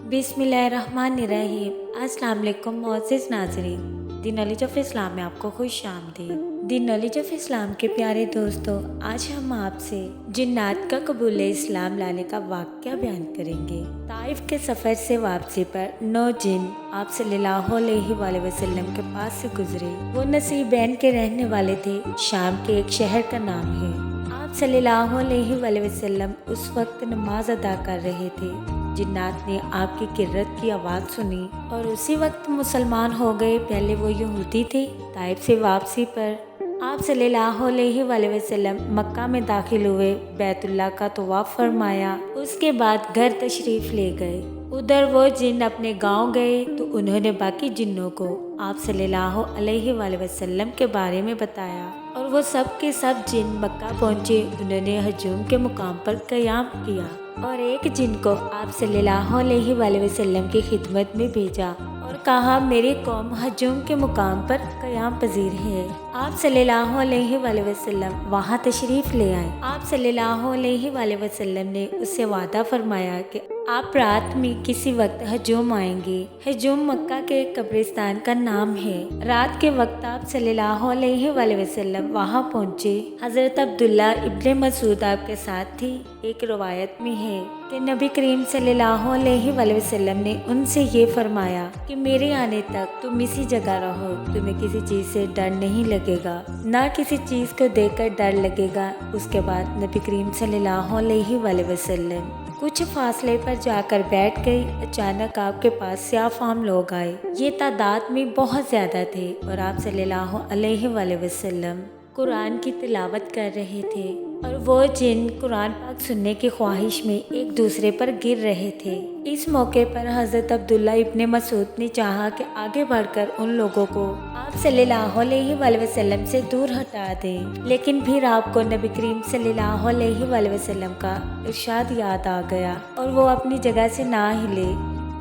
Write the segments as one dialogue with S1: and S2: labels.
S1: बिस्मिल्लाहिर्रहमानिर्रहीम। अस्सलाम वालेकुम मोअज़्ज़िज़ नाज़रीन, दी नॉलेज ऑफ इस्लाम में आपको खुश आमदीद। दी नॉलेज ऑफ इस्लाम के प्यारे दोस्तों, आज हम आपसे जिन्नात का कबूल इस्लाम लाने का वाक़या बयान करेंगे। ताइफ के सफ़र से वापसी पर 9 जिन आप सल्लल्लाहु अलैहि वसल्लम के पास से गुजरे। वो नसीबैन के रहने वाले थे। शाम के एक शहर का नाम है। आप सल्लल्लाहु अलैहि वसल्लम उस वक्त नमाज अदा कर रहे थे। जिन्नात ने आपकी किर्रत की आवाज़ सुनी और उसी वक्त मुसलमान हो गए। पहले वो यहूदी थे। ताइफ से वापसी पर आप सल्लल्लाहु अलैहि वसल्लम मक्का में दाखिल हुए, बैतुल्लाह का तवाफ फरमाया। उसके बाद घर तशरीफ़ ले गए। उधर वो जिन अपने गांव गए तो उन्होंने बाकी जिन्नों को आप सल्लल्लाहु अलैहि वसल्लम के बारे में बताया और वो सब के सब जिन मक्का पहुँचे। उन्होंने हजूम के मुकाम पर क़याम किया और एक जिन को आप सल्लल्लाहु अलैहि वसल्लम की खिदमत में भेजा और कहा, मेरी कौम हजूम के मुकाम पर क़याम पजीर है। आप सल्लल्लाहु अलैहि वसल्लम वहाँ तशरीफ़ ले आए। आप सल्लल्लाहु अलैहि वसल्लम ने उससे वादा फरमाया कि आप रात में किसी वक्त हजूम आएंगे। हजूम मक्का के कब्रिस्तान का नाम है। रात के वक्त आप सल्लल्लाहु अलैहि वसल्लम वहाँ पहुँचे। हज़रत अब्दुल्ला इब्ने मसूद आपके साथ थी। एक रवायत में है कि नबी करीम सल्लल्लाहु अलैहि वसल्लम ने उनसे ये फरमाया कि मेरे आने तक तुम इसी जगह रहो। तुम्हें किसी चीज़ से डर नहीं लगेगा, ना किसी चीज़ को देखकर डर लगेगा। उसके बाद नबी करीम सल्लल्लाहु अलैहि वसल्लम कुछ फासले पर जाकर बैठ गई। अचानक आपके पास स्याफ़ाम लोग आए। ये तादाद में बहुत ज़्यादा थे और आप सल्लल्लाहु अलैहि वसल्लम कुरान की तिलावत कर रहे थे और वो जिन कुरान पाक सुनने की ख्वाहिश में एक दूसरे पर गिर रहे थे। इस मौके पर हज़रत अब्दुल्ला इब्ने मसूद ने चाहा कि आगे बढ़कर उन लोगों को आप सल्लल्लाहु अलैहि वसल्लम से दूर हटा दें, लेकिन फिर आपको नबी करीम सल्लल्लाहु अलैहि वसल्लम का इरशाद याद आ गया और वो अपनी जगह से ना हिले।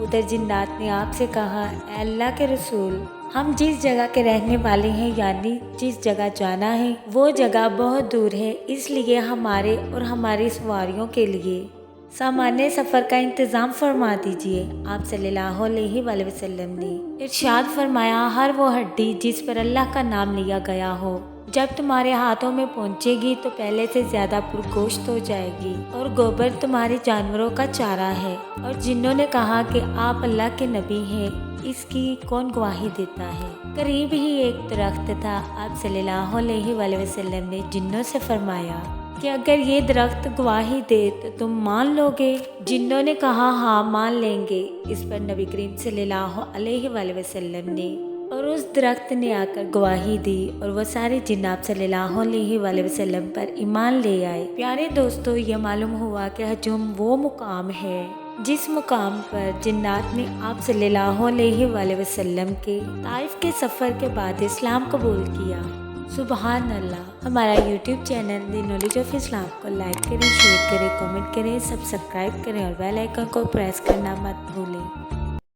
S1: उधर जिन्नात ने आपसे कहा, ऐ अल्लाह के रसूल, हम जिस जगह के रहने वाले हैं, यानी जिस जगह जाना है वो जगह बहुत दूर है, इसलिए हमारे और हमारी सवारियों के लिए सामान्य सफ़र का इंतज़ाम फरमा दीजिए। आप सल्लल्लाहु अलैहि वसल्लम ने इरशाद फरमाया, हर वो हड्डी जिस पर अल्लाह का नाम लिया गया हो जब तुम्हारे हाथों में पहुंचेगी तो पहले से ज़्यादा पुरगोश्त हो जाएगी और गोबर तुम्हारे जानवरों का चारा है। और जिन्हों ने कहा कि आप अल्लाह के नबी हैं, इसकी कौन गवाही देता है। करीब ही एक दरख्त था। आप सल्लल्लाहु अलैहि वसल्लम ने जिन्नों से फरमाया कि अगर ये दरख्त गवाही दे तो तुम मान लोगे। जिन्नों ने कहा, हाँ मान लेंगे। इस पर नबी करीम सल्लल्लाहु अलैहि वसल्लम ने और उस दरख्त ने आकर गवाही दी और वो सारे जिन्न आप सल्लल्लाहु अलैहि वसल्लम पर ईमान ले आए। प्यारे दोस्तों, ये मालूम हुआ कि हजूम वो मुकाम है जिस मुकाम पर जिन्नात ने आप सल्लल्लाहु अलैहि वसल्लम के ताइफ के सफ़र के बाद इस्लाम कबूल किया। सुबहान अल्लाह। हमारा YouTube channel the knowledge of Islam को लाइक करें, शेयर करें, कमेंट करें, सब्सक्राइब करें और बेल आइकन को प्रेस करना मत भूलें।